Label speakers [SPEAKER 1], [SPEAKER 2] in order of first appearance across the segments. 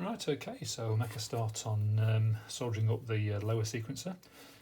[SPEAKER 1] Right, okay, so we'll make a start on soldering up the lower sequencer.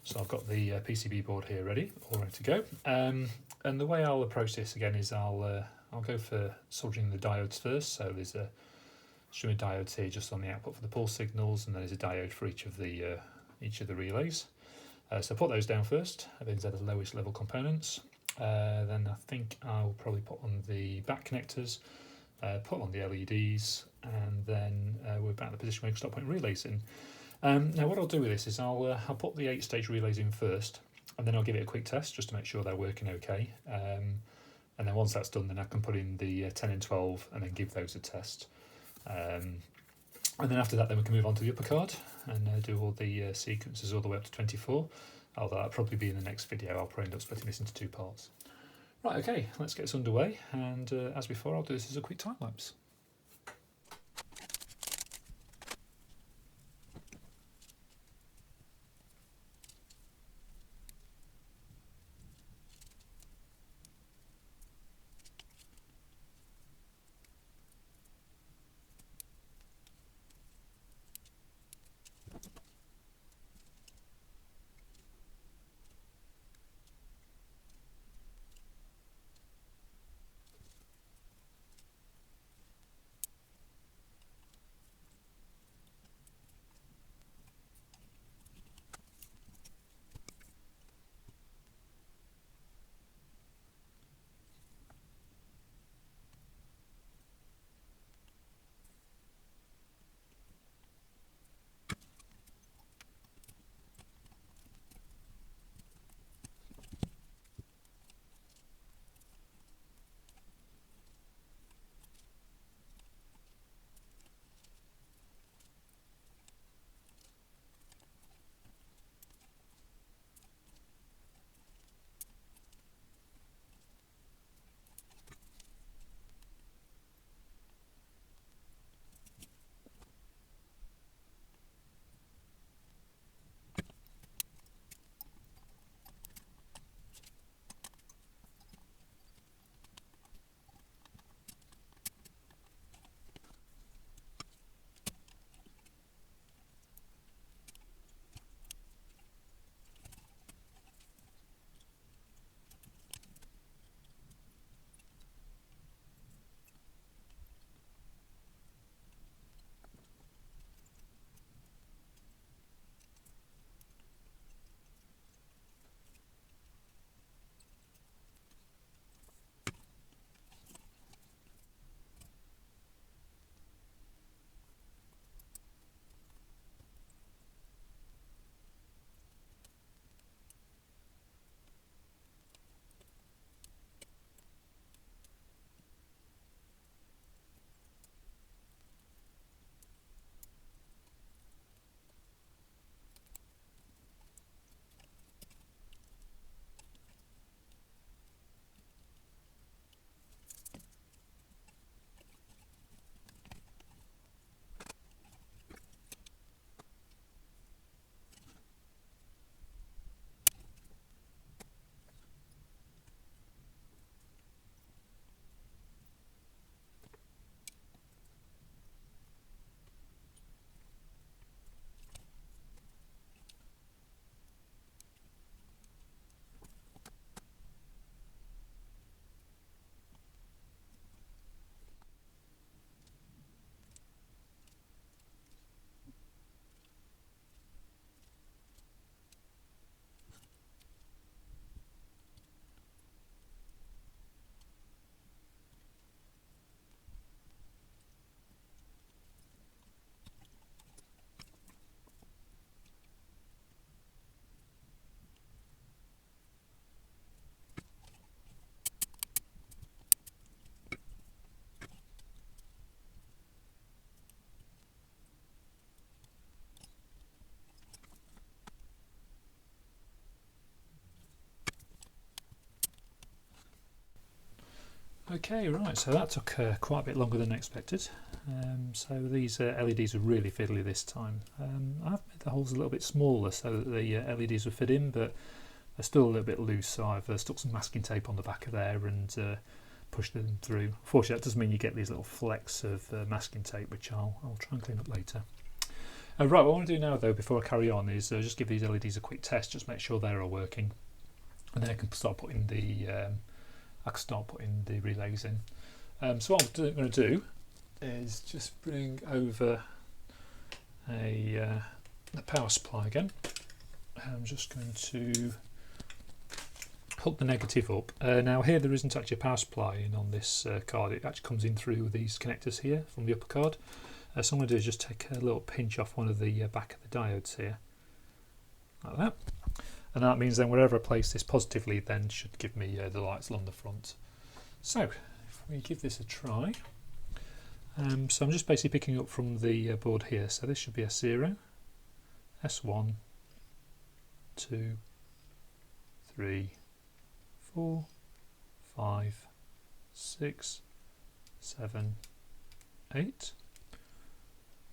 [SPEAKER 1] So I've got the PCB board here ready, all ready to go. And the way I'll approach this again is I'll go for soldering the diodes first. So there's a string of diodes here just on the output for the pulse signals, and then there's a diode for each of the relays. So put those down first. These are the lowest level components. Then I think I'll probably put on the back connectors, put on the LEDs, and then we're back in the position where we can start putting relays in. Now what I'll do with this is I'll put the 8-stage relays in first, and then I'll give it a quick test just to make sure they're working okay. And then once that's done, then I can put in the 10 and 12 and then give those a test. And then after that, then we can move on to the upper card and do all the sequences all the way up to 24. Although that'll probably be in the next video. I'll probably end up splitting this into 2 parts. Right, okay, let's get this underway. And as before, I'll do this as a quick time lapse. Okay, right, so that took quite a bit longer than expected. So these LEDs are really fiddly this time. I've made the holes a little bit smaller so that the LEDs will fit in, but they're still a little bit loose, so I've stuck some masking tape on the back of there and push them through. Unfortunately, that does mean you get these little flecks of masking tape, which I'll try and clean up later. Right, what I want to do now though, before I carry on, is just give these LEDs a quick test, just make sure they're all working, and then I can start putting the relays in. So what I'm going to do is just bring over the power supply again. I'm just going to hook the negative up. Now here there isn't actually a power supply in on this card, it actually comes in through these connectors here from the upper card. So I'm going to do is just take a little pinch off one of the back of the diodes here, like that. And that means then wherever I place this positively then should give me the lights along the front. So if we give this a try, so I'm just basically picking up from the board here, so this should be S0, S1, 2, 3, 4, 5, 6, 7, 8,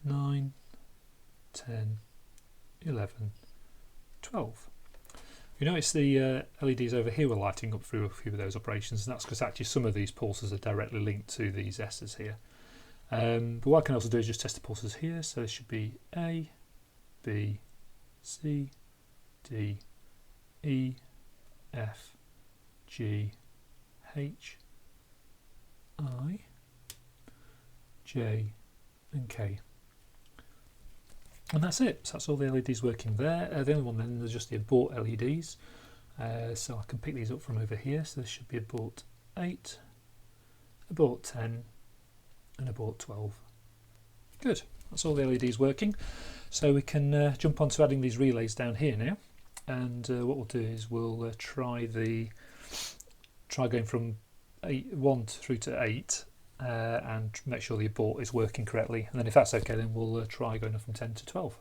[SPEAKER 1] 9, 10, 11, 12. You notice the LEDs over here were lighting up through a few of those operations, and that's because actually some of these pulses are directly linked to these S's here. But what I can also do is just test the pulses here, so this should be A, B, C, D, E, F, G, H, I, J and K. And that's it, so that's all the LEDs working there. The only one then is just the abort LEDs, so I can pick these up from over here, so this should be abort 8, abort 10 and abort 12. Good, that's all the LEDs working. So we can jump on to adding these relays down here now, and what we'll do is we'll try going from 1 through to 8, and make sure the abort is working correctly, and then if that's okay then we'll try going from 10 to 12.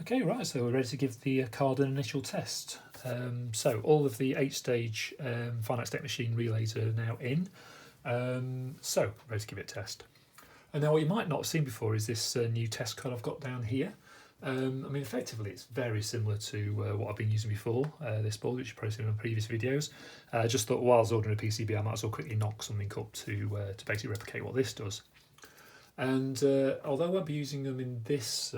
[SPEAKER 1] Okay, right, so we're ready to give the card an initial test. So all of the 8-stage finite state machine relays are now in, so ready to give it a test. And now what you might not have seen before is this new test card I've got down here. I mean, effectively it's very similar to what I've been using before, this board, which you've probably seen in previous videos. I just thought while I was ordering a PCB I might as well quickly knock something up to basically replicate what this does. And although I won't be using them in this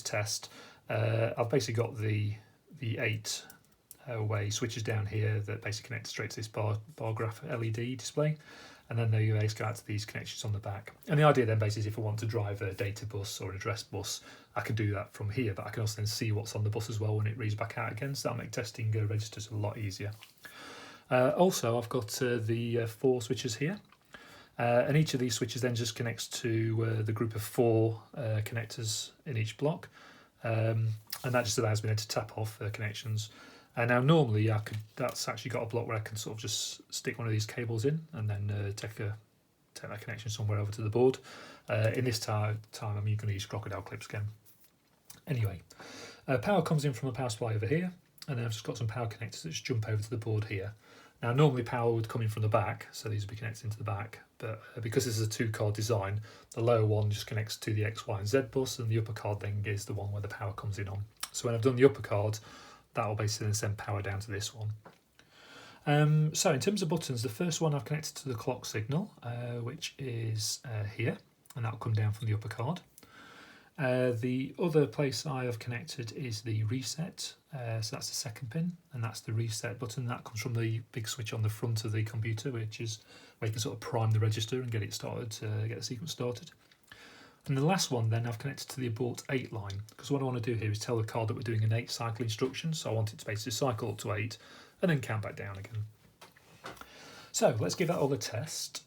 [SPEAKER 1] test, I've basically got the 8-way switches down here that basically connect straight to this bar graph LED display, and then they go out to these connections on the back. And the idea then basically is if I want to drive a data bus or an address bus, I can do that from here, but I can also then see what's on the bus as well when it reads back out again, so that'll make testing registers a lot easier. Also, I've got the 4 switches here. And each of these switches then just connects to the group of 4 connectors in each block, and that just allows me then to tap off connections. And now normally that's actually got a block where I can sort of just stick one of these cables in and then take that connection somewhere over to the board. In this time I'm going to use crocodile clips again. Anyway, power comes in from a power supply over here, and then I've just got some power connectors that just jump over to the board here. Now normally power would come in from the back, so these would be connected into the back, but because this is a 2-card design, the lower one just connects to the X, Y and Z bus, and the upper card then is the one where the power comes in on. So when I've done the upper card, that will basically then send power down to this one. So in terms of buttons, the first one I've connected to the clock signal, which is here, and that'll come down from the upper card. The other place I have connected is the reset, so that's the second pin, and that's the reset button. That comes from the big switch on the front of the computer, which is where you can sort of prime the register and get it started, get the sequence started. And the last one then I've connected to the abort 8 line, because what I want to do here is tell the card that we're doing an 8 cycle instruction, so I want it to basically cycle up to 8 and then count back down again. So let's give that all a test.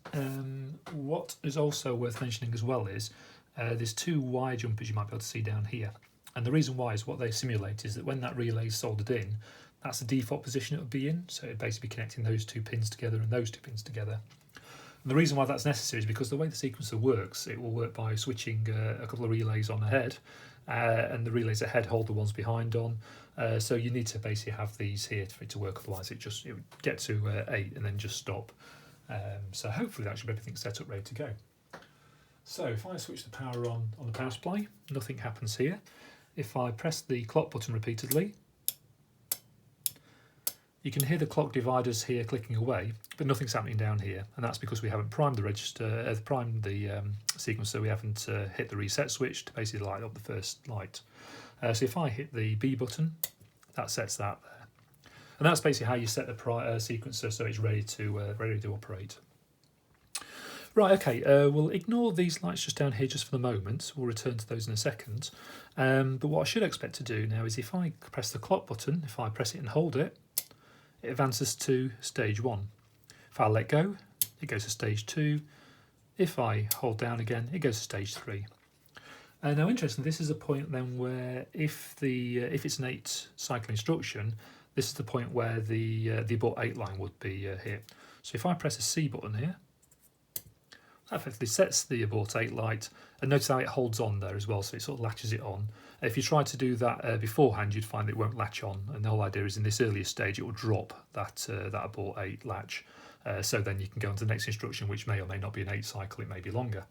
[SPEAKER 1] What is also worth mentioning as well is there's 2 wire jumpers you might be able to see down here. And the reason why is what they simulate is that when that relay is soldered in, that's the default position it would be in. So it'd basically be connecting those 2 pins together and those 2 pins together. And the reason why that's necessary is because the way the sequencer works, it will work by switching a couple of relays on ahead, and the relays ahead hold the ones behind on. So you need to basically have these here for it to work, otherwise it would get to 8 and then just stop. So hopefully that should be everything set up ready to go. So if I switch the power on the power supply, nothing happens here. If I press the clock button repeatedly, you can hear the clock dividers here clicking away, but nothing's happening down here, and that's because we haven't primed the register, primed the sequencer. We haven't hit the reset switch to basically light up the first light. So if I hit the B button, that sets that there, and that's basically how you set the sequencer so it's ready to operate. Right, okay, we'll ignore these lights just down here just for the moment. We'll return to those in a second. But what I should expect to do now is if I press the clock button, if I press it and hold it, it advances to stage 1. If I let go, it goes to stage 2. If I hold down again, it goes to stage 3. Now, interestingly, this is a point then where if it's an 8 cycle instruction, this is the point where the abort 8 line would be hit. So if I press the C button here, that effectively sets the abort 8 light, and notice how it holds on there as well, so it sort of latches it on. If you try to do that beforehand, you'd find it won't latch on, and the whole idea is in this earlier stage it will drop that abort 8 latch, so then you can go on to the next instruction, which may or may not be an 8 cycle, it may be longer.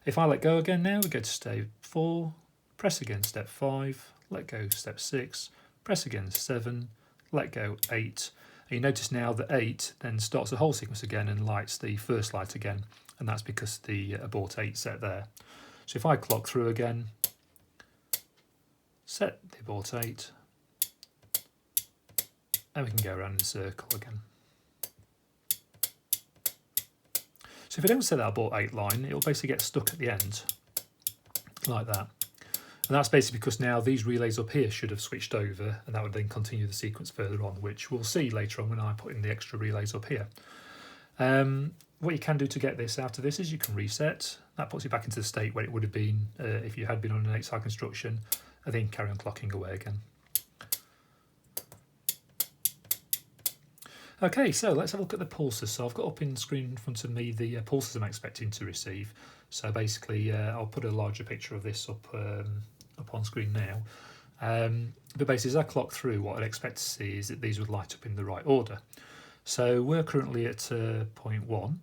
[SPEAKER 1] If I let go again now, we go to step 4, press again step 5, let go step 6, press again 7, let go 8. And you notice now that 8 then starts the whole sequence again and lights the first light again, and that's because the abort 8 set there. So if I clock through again, set the abort 8, and we can go around in a circle again. So if I don't set that abort 8 line, it'll basically get stuck at the end, like that. And that's basically because now these relays up here should have switched over, and that would then continue the sequence further on, which we'll see later on when I put in the extra relays up here. What you can do to get this out of this is you can reset. That puts you back into the state where it would have been if you had been on an 8 cycle instruction, and then carry on clocking away again. Okay, so let's have a look at the pulses. So I've got up in the screen in front of me the pulses I'm expecting to receive. So basically, I'll put a larger picture of this up on screen now. But basically, as I clock through, what I'd expect to see is that these would light up in the right order. So we're currently at point 1,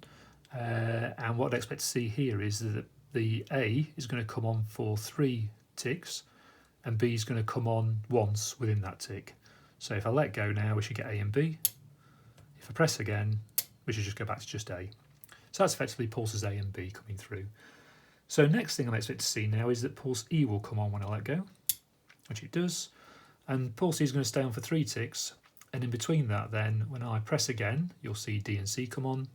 [SPEAKER 1] and what I'd expect to see here is that the A is going to come on for 3 ticks, and B is going to come on once within that tick. So if I let go now, we should get A and B. If I press again, we should just go back to just A. So that's effectively pulses A and B coming through. So next thing I expect to see now is that pulse E will come on when I let go, which it does, and pulse E is going to stay on for 3 ticks, and in between that then, when I press again, you'll see D and C come on.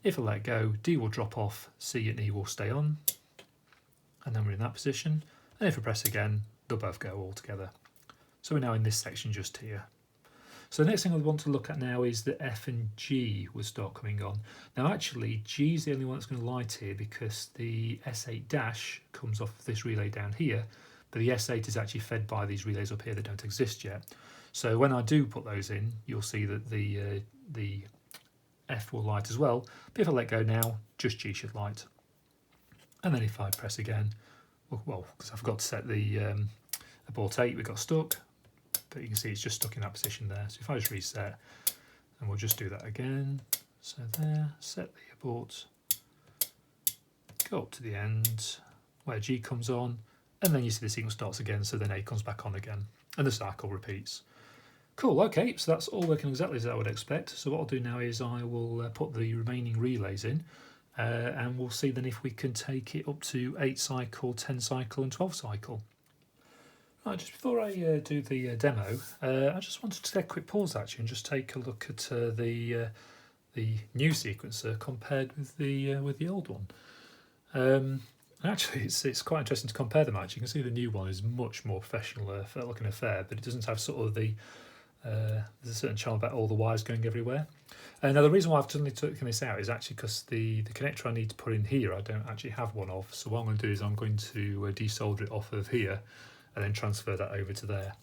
[SPEAKER 1] If I let go, D will drop off, C and E will stay on, and then we're in that position, and if I press again, they'll both go all together. So we're now in this section just here. So the next thing I want to look at now is that F and G will start coming on. Now actually, G is the only one that's going to light here because the S8 dash comes off this relay down here, but the S8 is actually fed by these relays up here that don't exist yet. So when I do put those in, you'll see that the F will light as well, but if I let go now, just G should light. And then if I press again, well, because I forgot to set the abort 8, we got stuck. But you can see it's just stuck in that position there. So if I just reset, and we'll just do that again. So there, set the abort, go up to the end where G comes on, and then you see the sequence starts again, so then A comes back on again, and the cycle repeats. Cool, okay, so that's all working exactly as I would expect. So what I'll do now is I will put the remaining relays in, and we'll see then if we can take it up to 8 cycle, 10 cycle and 12 cycle. Right, just before I do the demo, I just wanted to take a quick pause actually and just take a look at the new sequencer compared with the old one. Actually, it's quite interesting to compare them. Actually, you can see the new one is much more professional looking affair, but it doesn't have sort of the there's a certain charm about all the wires going everywhere. Now the reason why I've suddenly taken this out is actually because the connector I need to put in here I don't actually have one of. So what I'm going to do is I'm going to desolder it off of here and then transfer that over to there.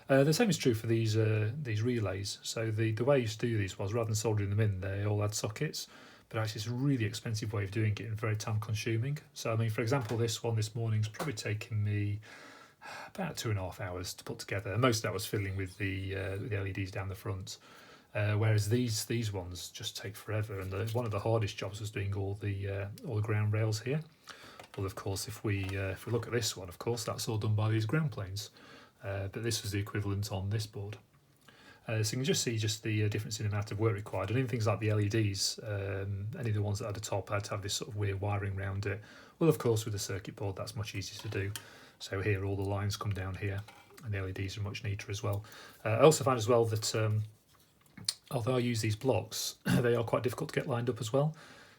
[SPEAKER 1] The same is true for these relays. So the way I used to do these was rather than soldering them in, they all had sockets. But actually it's a really expensive way of doing it and very time consuming. So I mean, for example, this one this morning's probably taken me about 2.5 hours to put together. And most of that was fiddling with the LEDs down the front. Whereas these ones just take forever. And one of the hardest jobs was doing all the ground rails here. Well, of course, if we look at this one, of course, that's all done by these ground planes. But this was the equivalent on this board. So you can just see the difference in the amount of work required. And in things like the LEDs, any of the ones that had the top had to have this sort of weird wiring around it. Well, of course, with the circuit board, that's much easier to do. So here, all the lines come down here, and the LEDs are much neater as well. I also find as well that although I use these blocks, they are quite difficult to get lined up as well.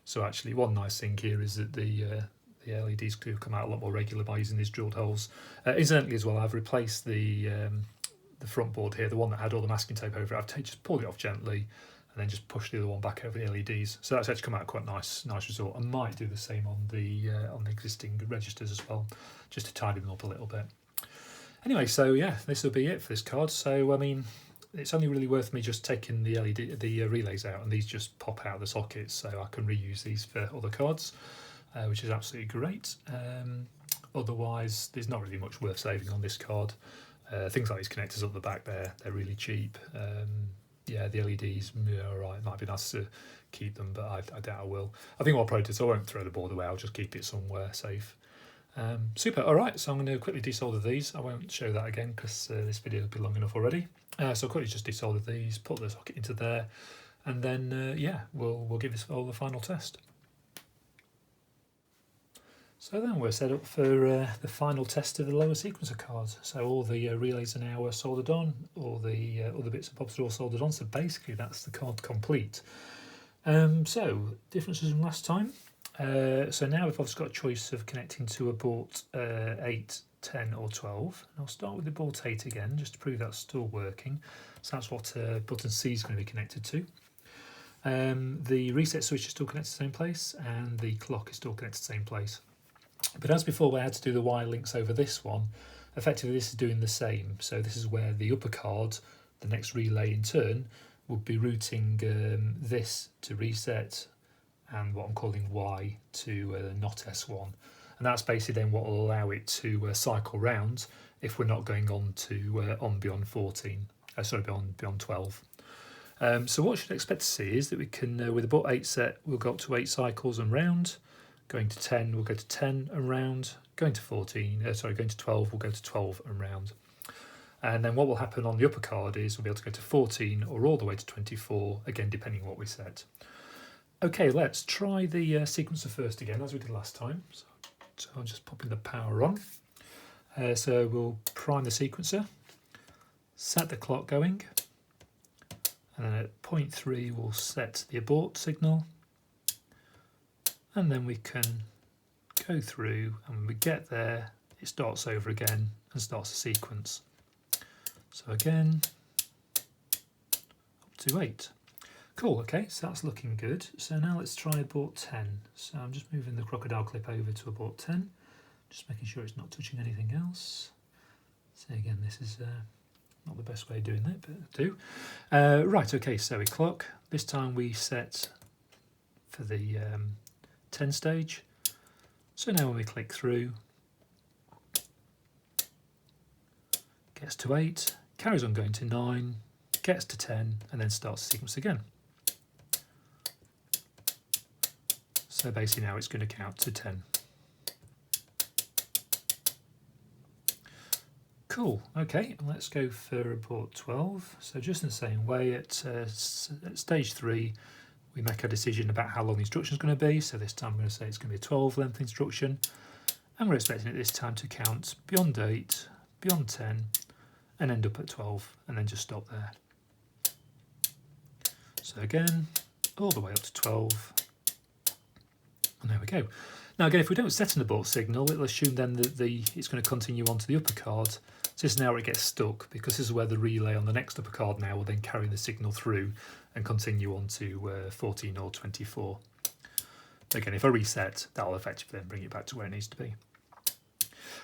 [SPEAKER 1] So actually, one nice thing here is that the LEDs do come out a lot more regular by using these drilled holes. Incidentally as well, I've replaced the front board here, the one that had all the masking tape over it. I've just pulled it off gently and then just pushed the other one back over the LEDs. So that's actually come out quite nice result. I might do the same on the existing registers as well, just to tidy them up a little bit. Anyway, so yeah, this will be it for this card. So I mean, it's only really worth me just taking the relays out, and these just pop out of the sockets, so I can reuse these for other cards, which is absolutely great. Otherwise, there's not really much worth saving on this card. Things like these connectors up the back there, they're really cheap. Yeah, the LEDs, yeah, all right, might be nice to keep them, but I doubt I will. I think what I'll probably do is I won't throw the board away, I'll just keep it somewhere safe. Super, all right, so I'm going to quickly desolder these. I won't show that again because this video will be long enough already. So I'll quickly just desolder these, put the socket into there, and then, yeah, we'll give this all the final test. So then we're set up for the final test of the lower sequencer cards. So all the relays are now soldered on, all the other bits and bobs are all soldered on, so basically that's the card complete. So, differences from last time. So now we've obviously got a choice of connecting to a port 8, 10 or 12. And I'll start with the port 8 again, just to prove that's still working. So that's what button C is going to be connected to. The reset switch is still connected to the same place, and the clock is still connected to the same place. But as before, we had to do the wire links over this one. Effectively, this is doing the same. So this is where the upper card, the next relay in turn, would be routing this to reset and what I'm calling Y to not S1. And that's basically then what will allow it to cycle round if we're not going on to beyond 14. Beyond 12. So what you should expect to see is that we can, with the port 8 set, we'll go up to 8 cycles and round. Going to 10, we'll go to 10 and round. Going to 12, we'll go to 12 and round. And then what will happen on the upper card is we'll be able to go to 14 or all the way to 24, again, depending on what we set. Okay, let's try the sequencer first again, as we did last time. So I'm just popping the power on. So we'll prime the sequencer, set the clock going, and then at 0.3 we'll set the abort signal. And then we can go through, and when we get there, it starts over again and starts a sequence. So again, up to 8. Cool, okay, so that's looking good. So now let's try abort 10. So I'm just moving the crocodile clip over to abort 10, just making sure it's not touching anything else. So again, this is not the best way of doing that, but do. Right, okay, so we clock. This time we set for the 10 stage. So now when we click through, gets to 8, carries on going to 9, gets to 10, and then starts the sequence again. So basically now it's going to count to 10. Cool, okay, let's go for port 12. So just in the same way, at stage 3, we make a decision about how long the instruction is going to be. So this time I'm going to say it's going to be a 12 length instruction. And we're expecting it this time to count beyond 8, beyond 10, and end up at 12, and then just stop there. So again, all the way up to 12. And there we go. Now again, if we don't set an abort signal, it'll assume then that it's going to continue on to the upper card. So this is now where it gets stuck, because this is where the relay on the next upper card now will then carry the signal through and continue on to 14 or 24. Again, if I reset, that'll effectively then bring it back to where it needs to be.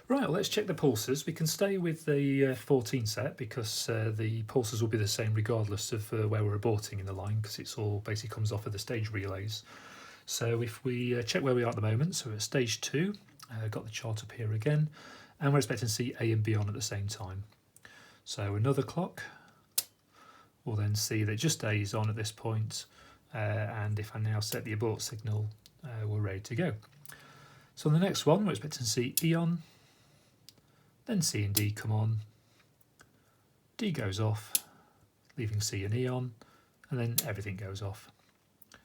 [SPEAKER 1] Right, well, let's check the pulses. We can stay with the 14 set because the pulses will be the same regardless of where we're aborting in the line, because it's all basically comes off of the stage relays. So if we check where we are at the moment, so we're at stage 2, got the chart up here again, and we're expecting to see A and B on at the same time. So another clock, we'll then see that just A is on at this point, and if I now set the abort signal, we're ready to go. So on the next one, we're expecting to see E on, then C and D come on, D goes off, leaving C and E on, and then everything goes off.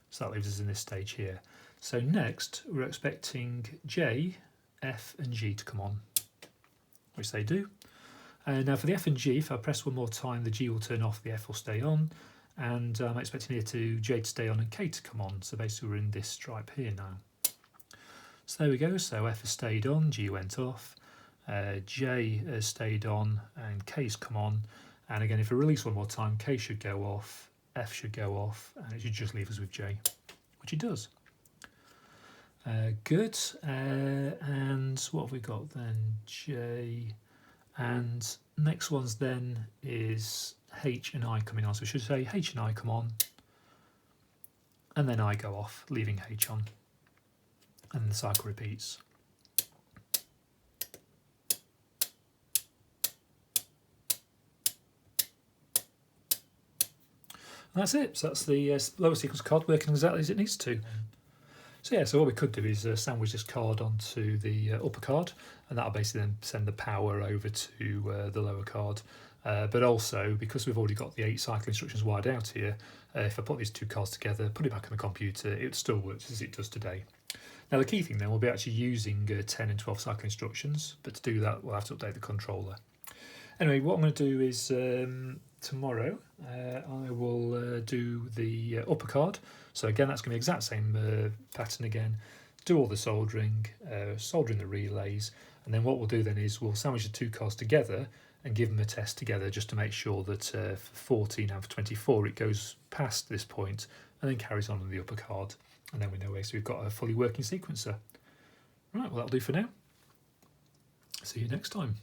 [SPEAKER 1] So that leaves us in this stage here. So next, we're expecting J, F and G to come on, which they do. Now for the F and G, if I press one more time, the G will turn off, the F will stay on, and I'm expecting here to J to stay on and K to come on. So basically we're in this stripe here now. So there we go, so F has stayed on, G went off, J has stayed on and K's come on. And again, if I release one more time, K should go off, F should go off, and it should just leave us with J, which it does. Good, and what have we got then? J, and next one's then is H and I coming on. So we should say H and I come on, and then I go off, leaving H on, and the cycle repeats. And that's it. So that's the lower sequence card working exactly as it needs to. So yeah, so what we could do is sandwich this card onto the upper card, and that'll basically then send the power over to the lower card. But also, because we've already got the 8 cycle instructions wired out here, if I put these 2 cards together, put it back on the computer, it still works as it does today. Now the key thing then will be actually using 10 and 12 cycle instructions, but to do that we'll have to update the controller. Anyway, what I'm going to do is tomorrow I will do the upper card. So again, that's going to be the exact same pattern again. Do all the soldering, soldering the relays, and then what we'll do then is we'll sandwich the 2 cards together and give them a test together just to make sure that for 14 and for 24 it goes past this point and then carries on the upper card. And then we know we've got a fully working sequencer. Right, well that'll do for now. See you next time.